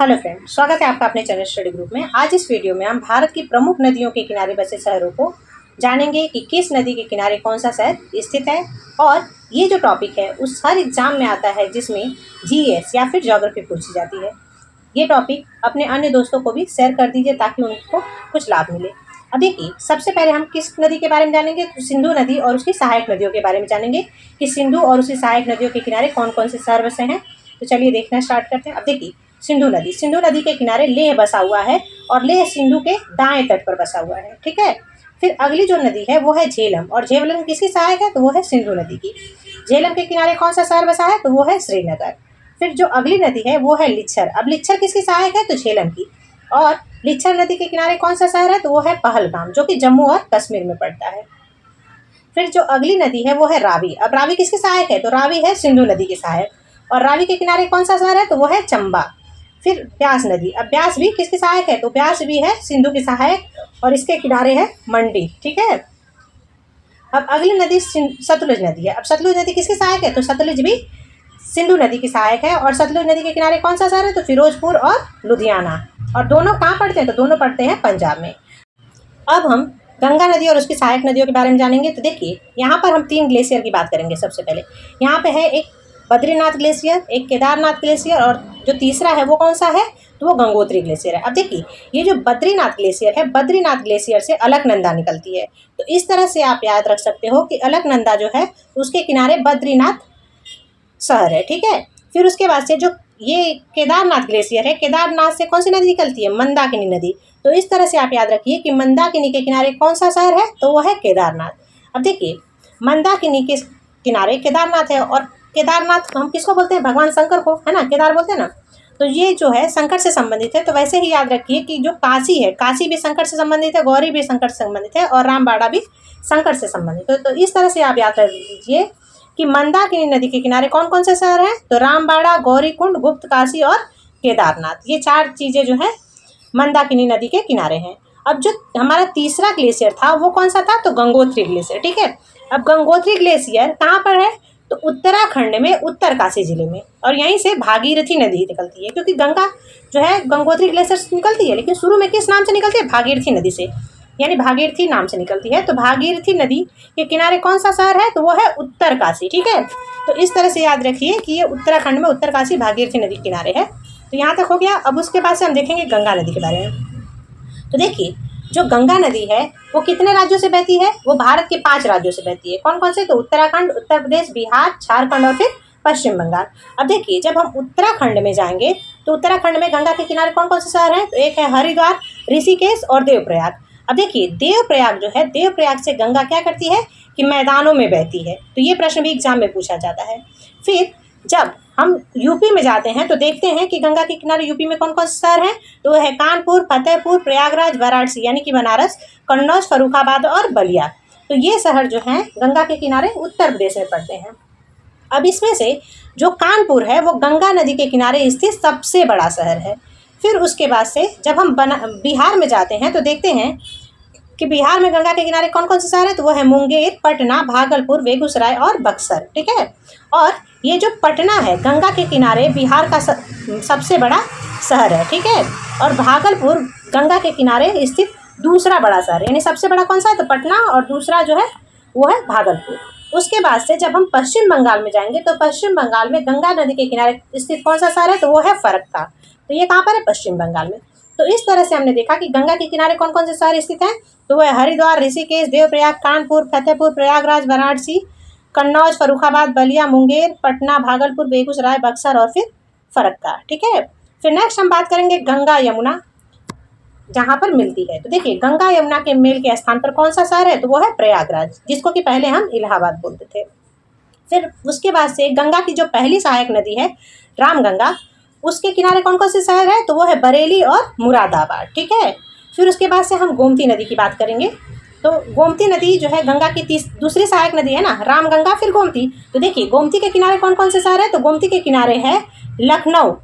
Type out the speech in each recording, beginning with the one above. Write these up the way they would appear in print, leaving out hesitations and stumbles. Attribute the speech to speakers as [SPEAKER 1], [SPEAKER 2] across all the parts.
[SPEAKER 1] Hello friend, स्वागत है आपका अपने चैनल स्टडी ग्रुप में। आज इस वीडियो में हम भारत की प्रमुख नदियों के किनारे बसे शहरों को जानेंगे कि किस नदी के किनारे कौन सा शहर स्थित है। और ये जो टॉपिक है उस हर एग्जाम में आता है जिसमें जीएस या फिर ज्योग्राफी पूछी जाती है। ये टॉपिक अपने अन्य दोस्तों को भी शेयर कर दीजिए ताकि उनको कुछ लाभ मिले। अब देखिए, सबसे पहले हम किस नदी के बारे में जानेंगे तो सिंधु नदी और उसकी सहायक नदियों के बारे में जानेंगे कि सिंधु और उसकी सहायक नदियों के किनारे कौन कौन से शहर बसे हैं। तो चलिए देखना स्टार्ट करते हैं। अब देखिए, सिंधु नदी के किनारे लेह बसा हुआ है और लेह सिंधु के दाएं तट पर बसा हुआ है। ठीक है। फिर अगली जो नदी है वो है झेलम, और झेलम किसकी सहायक है तो वो है सिंधु नदी की। झेलम के किनारे कौन सा शहर बसा है तो वो है श्रीनगर। फिर जो अगली नदी है वो है लिच्छर। अब लिच्छर किसकी सहायक है तो झेलम की। और लिच्छर नदी के किनारे कौन सा शहर है तो वो है पहलगाम, जो कि जम्मू और कश्मीर में पड़ता है। फिर जो अगली नदी है वो है रावी। अब रावी किसकी सहायक है तो रावी है सिंधु नदी की सहायक, और रावी के किनारे कौन सा शहर है तो वो है चंबा। फिर ब्यास नदी। अब ब्यास भी किसकी सहायक है तो ब्यास भी है सिंधु की सहायक और इसके किनारे है मंडी। ठीक है। अब अगली नदी सतलुज नदी है। अब सतलुज नदी किसकी सहायक है तो सतलुज भी सिंधु नदी की सहायक है, और सतलुज नदी के किनारे कौन सा शहर है तो फिरोजपुर और लुधियाना। और दोनों कहाँ पड़ते हैं तो दोनों पड़ते हैं पंजाब में। अब हम गंगा नदी और उसकी सहायक नदियों के बारे में जानेंगे। तो देखिए, यहाँ पर हम 3 ग्लेशियर की बात करेंगे। सबसे पहले यहाँ पे है एक बद्रीनाथ ग्लेशियर, एक केदारनाथ ग्लेशियर, और जो तीसरा है वो कौन सा है तो वो गंगोत्री ग्लेशियर है। अब देखिए, ये जो बद्रीनाथ ग्लेशियर है, बद्रीनाथ ग्लेशियर से अलकनंदा निकलती है। तो इस तरह से आप याद रख सकते हो कि अलकनंदा जो है उसके किनारे बद्रीनाथ शहर है। ठीक है। फिर उसके बाद से जो ये केदारनाथ ग्लेशियर है, केदारनाथ से कौन सी नदी निकलती है मंदाकिनी नदी। तो इस तरह से आप याद रखिए कि मंदाकिनी के किनारे कौन सा शहर है तो वो है केदारनाथ। अब देखिए, मंदाकिनी के किनारे केदारनाथ है, और केदारनाथ हम किसको बोलते हैं भगवान शंकर को, है ना, केदार बोलते हैं ना। तो ये जो है शंकर से संबंधित है। तो वैसे ही याद रखिए कि जो काशी है, काशी भी शंकर से संबंधित है, गौरी भी शंकर से संबंधित है, और रामबाड़ा भी शंकर से संबंधित है। तो इस तरह से आप याद रख लीजिए कि मंदाकिनी नदी के किनारे कौन कौन से शहर हैं तो रामबाड़ा, गौरीकुंड, गुप्त काशी और केदारनाथ। ये 4 चीज़ें जो है मंदाकिनी नदी के किनारे हैं। अब जो हमारा तीसरा ग्लेशियर था वो कौन सा था तो गंगोत्री ग्लेशियर। ठीक है। अब गंगोत्री ग्लेशियर कहाँ पर है तो उत्तराखंड में, उत्तरकाशी जिले में, और यहीं से भागीरथी नदी निकलती है। क्योंकि गंगा जो है गंगोत्री ग्लेशियर से निकलती है, लेकिन शुरू में किस नाम से निकलती है भागीरथी नदी से, यानी भागीरथी नाम से निकलती है। तो भागीरथी नदी के किनारे कौन सा शहर है तो वो है उत्तरकाशी। ठीक है। तो इस तरह से याद रखिए कि ये उत्तराखंड में उत्तरकाशी भागीरथी नदी के किनारे है। तो यहाँ तक हो गया। अब उसके बाद से हम देखेंगे गंगा नदी के बारे में। तो देखिए, जो गंगा नदी है वो कितने राज्यों से बहती है वो भारत के 5 राज्यों से बहती है। कौन कौन से तो उत्तराखंड, उत्तर प्रदेश, बिहार, झारखंड और फिर पश्चिम बंगाल। अब देखिए, जब हम उत्तराखंड में जाएंगे तो उत्तराखंड में गंगा के किनारे कौन कौन से शहर हैं तो एक है हरिद्वार, ऋषिकेश और देवप्रयाग। अब देखिए, देवप्रयाग जो है, देवप्रयाग से गंगा क्या करती है कि मैदानों में बहती है। तो ये प्रश्न भी एग्जाम में पूछा जाता है। फिर जब हम यूपी में जाते हैं तो देखते हैं कि गंगा के किनारे यूपी में कौन कौन से शहर हैं तो वो है कानपुर, फतेहपुर, प्रयागराज, वाराणसी यानी कि बनारस, कन्नौज, फर्रुखाबाद और बलिया। तो ये शहर जो हैं गंगा के किनारे उत्तर प्रदेश में पड़ते हैं। अब इसमें से जो कानपुर है वो गंगा नदी के किनारे स्थित सबसे बड़ा शहर है। फिर उसके बाद से जब हम बिहार में जाते हैं तो देखते हैं कि बिहार में गंगा के किनारे कौन कौन से शहर है तो वो है मुंगेर, पटना, भागलपुर, बेगूसराय और बक्सर। ठीक है। और ये जो पटना है गंगा के किनारे बिहार का सबसे बड़ा शहर है। ठीक है। और भागलपुर गंगा के किनारे स्थित दूसरा बड़ा शहर है, यानी सबसे बड़ा कौन सा है तो पटना, और दूसरा जो है वो है भागलपुर। उसके बाद से जब हम पश्चिम बंगाल में जाएंगे तो पश्चिम बंगाल में गंगा नदी के किनारे स्थित कौन सा शहर है तो वो है फरक्का। तो ये कहाँ पर है पश्चिम बंगाल में। तो इस तरह से हमने देखा कि गंगा के किनारे कौन कौन से शहर स्थित हैं तो वह हरिद्वार, ऋषिकेश, देवप्रयाग, कानपुर, फतेहपुर, प्रयागराज, वाराणसी, कन्नौज, फर्रुखाबाद, बलिया, मुंगेर, पटना, भागलपुर, बेगूसराय, बक्सर और फिर फरक्का। ठीक है। फिर नेक्स्ट हम बात करेंगे गंगा यमुना जहाँ पर मिलती है। तो देखिए, गंगा यमुना के मेल के स्थान पर कौन सा शहर है तो वो है प्रयागराज, जिसको कि पहले हम इलाहाबाद बोलते थे। फिर उसके बाद से गंगा की जो पहली सहायक नदी है रामगंगा, उसके किनारे कौन कौन से शहर है तो वो है बरेली और मुरादाबाद। ठीक है। फिर उसके बाद से हम गोमती नदी की बात करेंगे। तो गोमती नदी जो है गंगा की दूसरी सहायक नदी है ना, रामगंगा फिर गोमती। तो देखिए, गोमती के किनारे कौन कौन से शहर है तो गोमती के किनारे है लखनऊ,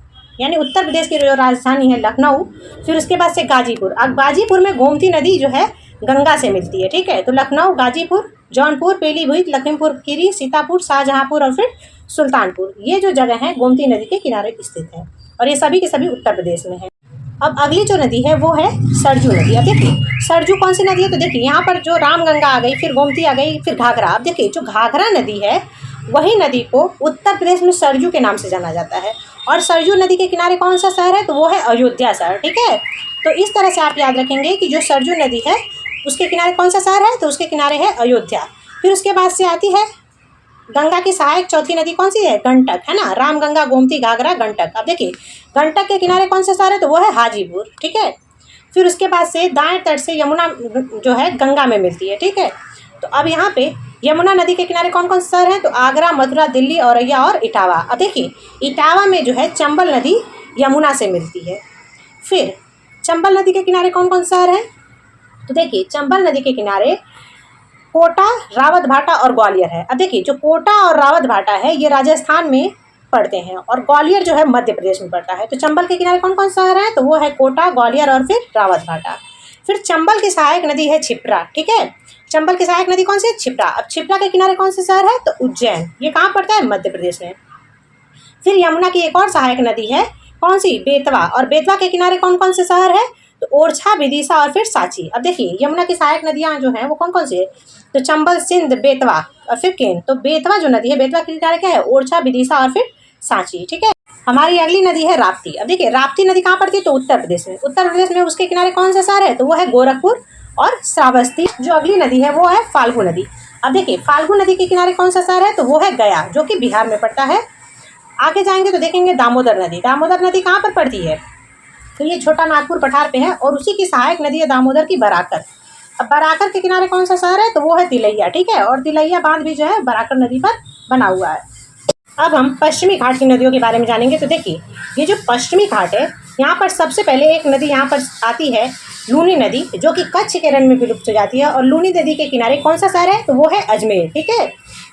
[SPEAKER 1] यानी उत्तर प्रदेश की जो राजधानी है लखनऊ। फिर उसके बाद से गाजीपुर। अब गाजीपुर में गोमती नदी जो है गंगा से मिलती है। ठीक है। तो लखनऊ, गाजीपुर, जौनपुर, पीलीभीत, लखीमपुर खीरी, सीतापुर, शाहजहाँपुर और फिर सुल्तानपुर, ये जो जगह है गोमती नदी के किनारे स्थित है। और ये सभी के सभी उत्तर प्रदेश में है। अब अगली जो नदी है वो है सरजू नदी। अब देखिए सरजू कौन सी नदी है, तो देखिए यहाँ पर जो रामगंगा आ गई, फिर गोमती आ गई, फिर घाघरा। अब देखिए जो घाघरा नदी है वही नदी को उत्तर प्रदेश में सरजू के नाम से जाना जाता है। और सरजू नदी के किनारे कौन सा शहर है, तो वो है अयोध्या शहर। ठीक है, तो इस तरह से आप याद रखेंगे कि जो सरजू नदी है उसके किनारे कौन सा शहर है, तो उसके किनारे है अयोध्या। फिर उसके बाद से आती है गंगा की सहायक चौथी नदी कौन सी है, गंडक, है ना। रामगंगा, गोमती, घाघरा, गंडक। अब देखिए गंडक के किनारे कौन सा शहर है, तो वो है हाजीपुर। ठीक है, फिर उसके बाद से दाएं तट से यमुना जो है गंगा में मिलती है। ठीक है, तो अब यहाँ पे यमुना नदी के किनारे कौन कौन से शहर हैं, तो आगरा, मथुरा, दिल्ली, औरैया और इटावा। अब देखिए इटावा में जो है चंबल नदी यमुना से मिलती है। फिर चंबल नदी के किनारे कौन कौन से शहर हैं, तो देखिए चंबल नदी के किनारे कोटा, रावत भाटा और ग्वालियर है। अब देखिए जो कोटा और रावत भाटा है ये राजस्थान में पड़ते हैं और ग्वालियर जो है मध्य प्रदेश में पड़ता है। तो चंबल के किनारे कौन कौन सा शहर है, तो वो है कोटा, ग्वालियर और फिर रावत भाटा। फिर चंबल की सहायक नदी है क्षिप्रा। ठीक है, चंबल की सहायक नदी कौन सी है, क्षिप्रा। अब क्षिप्रा के किनारे कौन से शहर है, तो उज्जैन। ये कहाँ पड़ता है, मध्य प्रदेश में। फिर यमुना की एक और सहायक नदी है कौन सी, बेतवा। और बेतवा के किनारे कौन कौन से शहर है, तो ओरछा, विदिशा और फिर सांची। अब देखिए यमुना की सहायक नदियाँ जो हैं वो कौन कौन सी है, तो चंबल, सिंध, बेतवा और फिर केन। तो बेतवा जो नदी है, बेतवा के किनारे क्या है, ओरछा, विदिशा और फिर सांची। ठीक है, हमारी अगली नदी है राप्ती। अब देखिए राप्ती नदी कहाँ पड़ती है, तो उत्तर प्रदेश में। उत्तर प्रदेश में उसके किनारे कौन सा शहर है, तो वो है गोरखपुर और श्रावस्ती। जो अगली नदी है वो है फाल्गु नदी। अब देखिए फाल्गु नदी के किनारे कौन सा शहर है, तो वो है गया, जो कि बिहार में पड़ता है। आगे जाएंगे तो देखेंगे दामोदर नदी। दामोदर नदी कहाँ पर पड़ती है, तो ये छोटा नागपुर पठार पे है और उसी की सहायक नदी है दामोदर की बराकर। अब बराकर के किनारे कौन सा शहर है, तो वो है तिलैया। ठीक है, और तिलैया बांध भी जो है बराकर नदी पर बना हुआ है। अब हम पश्चिमी घाट की नदियों के बारे में जानेंगे। तो देखिए ये जो पश्चिमी घाट है यहाँ पर सबसे पहले एक नदी यहाँ पर आती है लूनी नदी, जो कि कच्छ के रण में विलुप्त हो जाती है। और लूनी नदी के किनारे कौन सा शहर है, तो वो है अजमेर। ठीक है,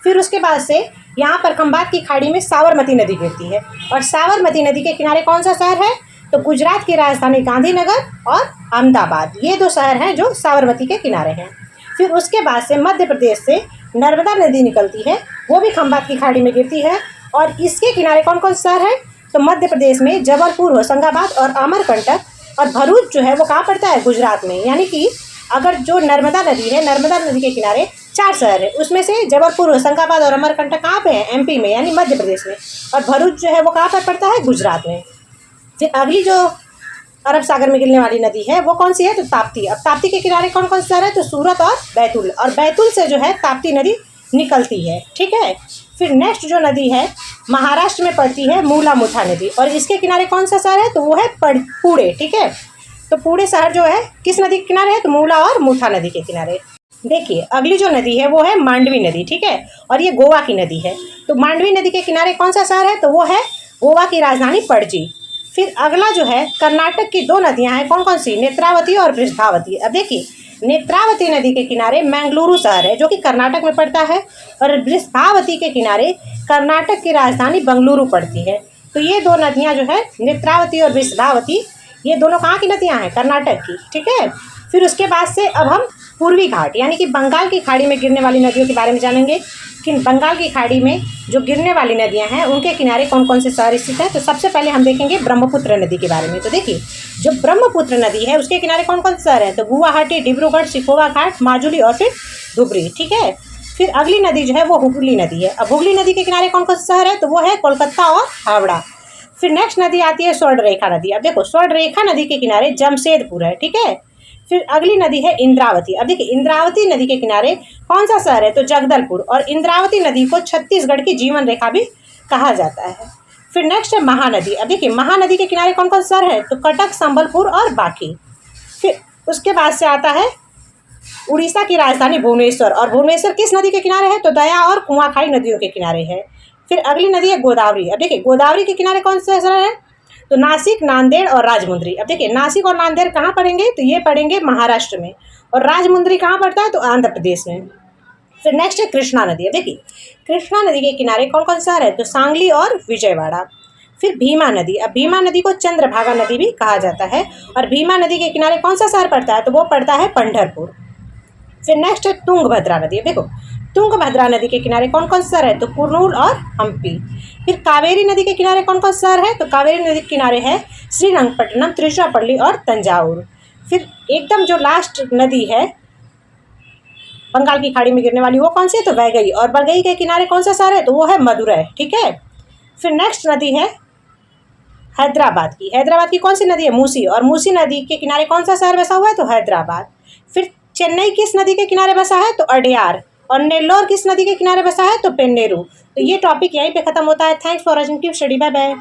[SPEAKER 1] फिर उसके बाद से यहाँ पर खंभात की खाड़ी में साबरमती नदी गिरती है और साबरमती नदी के किनारे कौन सा शहर है, तो गुजरात की राजधानी गांधीनगर और अहमदाबाद। ये दो शहर हैं जो साबरमती के किनारे हैं। फिर उसके बाद से मध्य प्रदेश से नर्मदा नदी निकलती है, वो भी खंभात की खाड़ी में गिरती है। और इसके किनारे कौन कौन से शहर हैं, तो मध्य प्रदेश में जबलपुर, होशंगाबाद और अमरकंटक। और भरूच जो है वो कहाँ पड़ता है, गुजरात में। यानी कि अगर जो नर्मदा नदी है, नर्मदा नदी के किनारे 4 शहर है, उसमें से जबलपुर, होशंगाबाद और अमरकंटक कहाँ पे है, एमपी में यानी मध्य प्रदेश में। और भरूच जो है वो कहाँ पर पड़ता है, गुजरात में। फिर अगली जो अरब सागर में गिरने वाली नदी है वो कौन सी है, तो ताप्ती। अब ताप्ती के किनारे कौन कौन से शहर है, तो सूरत और बैतूल। और बैतूल से जो है ताप्ती नदी निकलती है। ठीक है, फिर नेक्स्ट जो नदी है महाराष्ट्र में पड़ती है मूला मुठा नदी और इसके किनारे कौन सा शहर है, तो वो है पुणे। ठीक है, तो पुणे शहर जो है किस नदी के किनारे है, तो मूला और मुठा नदी के किनारे। देखिए अगली जो नदी है वो है मांडवी नदी। ठीक है, और ये गोवा की नदी है। तो मांडवी नदी के किनारे कौन सा शहर है, तो वो है गोवा की राजधानी पणजी। फिर अगला जो है कर्नाटक की 2 नदियां हैं, कौन कौन सी, नेत्रावती और वृषभावती। अब देखिए नेत्रावती नदी के किनारे मैंगलुरु शहर है जो कि कर्नाटक में पड़ता है और वृषभावती के किनारे कर्नाटक की राजधानी बंगलुरु पड़ती है। तो ये 2 नदियां जो है नेत्रावती और वृषभावती, ये दोनों कहाँ की नदियां हैं, कर्नाटक की। ठीक है, फिर उसके बाद से अब हम पूर्वी घाट यानी कि बंगाल की खाड़ी में गिरने वाली नदियों के बारे में जानेंगे कि बंगाल की खाड़ी में जो गिरने वाली नदियां हैं उनके किनारे कौन कौन से शहर स्थित हैं। तो सबसे पहले हम देखेंगे ब्रह्मपुत्र नदी के बारे में। तो देखिए जो ब्रह्मपुत्र नदी है उसके किनारे कौन कौन से शहर हैं, तो गुवाहाटी, डिब्रूगढ़, सिखोवा घाट, माजुली और फिर धुबरी। ठीक है, फिर अगली नदी जो है वो हुगली नदी है। अब हुगली नदी के किनारे कौन कौन से शहर है, तो वो है कोलकाता और हावड़ा। फिर नेक्स्ट नदी आती है स्वर्णरेखा नदी। अब देखो स्वर्णरेखा नदी के किनारे जमशेदपुर है। ठीक है, फिर अगली नदी है इंद्रावती। अब देखिए इंद्रावती नदी के किनारे कौन सा शहर है, तो जगदलपुर। और इंद्रावती नदी को छत्तीसगढ़ की जीवन रेखा भी कहा जाता है। फिर नेक्स्ट है महानदी। अब देखिए महानदी के किनारे कौन कौन सा शहर है, तो कटक, संबलपुर और बाकी। फिर उसके बाद से आता है उड़ीसा की राजधानी भुवनेश्वर और भुवनेश्वर किस नदी के किनारे है, तो दया और कुआखाई नदियों के किनारे है। फिर अगली नदी है गोदावरी। अब देखिए गोदावरी के किनारे कौन सा शहर है, तो नासिक, नांदेड़ और राजमुंद्री। अब देखिए नासिक और नांदेड़ कहाँ पड़ेंगे, तो ये पड़ेंगे महाराष्ट्र में और राजमुंद्री कहाँ पड़ता है, तो आंध्र प्रदेश में। फिर नेक्स्ट है कृष्णा नदी। अब देखिए कृष्णा नदी के किनारे कौन कौन सा है, तो सांगली और विजयवाड़ा। फिर भीमा नदी। अब भीमा नदी को चंद्रभागा नदी भी कहा जाता है और भीमा नदी के किनारे कौन सा शहर पड़ता है, तो वो पड़ता है पंढरपुर। फिर नेक्स्ट है तुंगभद्रा नदी। देखो तुंगभद्रा नदी के किनारे कौन कौन सा शहर है? तो कुर्नूल और हम्पी। फिर कावेरी नदी के किनारे कौन कौन सा शहर है? तो कावेरी नदी के किनारे है श्रीरंगपट्टनम, तिरुचिरापल्ली और तंजावुर। फिर एकदम जो लास्ट नदी है बंगाल की खाड़ी में गिरने वाली, वो कौन सी है? तो वैगई। और वैगई के किनारे कौन सा शहर है? तो वो है मदुरै। ठीक है। फिर नेक्स्ट नदी है हैदराबाद की। हैदराबाद की कौन सी नदी है? मूसी। और मूसी नदी के किनारे कौन सा शहर बसा हुआ है? तो हैदराबाद। फिर चेन्नई किस नदी के किनारे बसा है? तो अडयार। और नेल्लोर किस नदी के किनारे बसा है? तो पेन्नेरू। तो ये टॉपिक यहीं पे खत्म होता है। Thanks for watching, keep study, bye bye.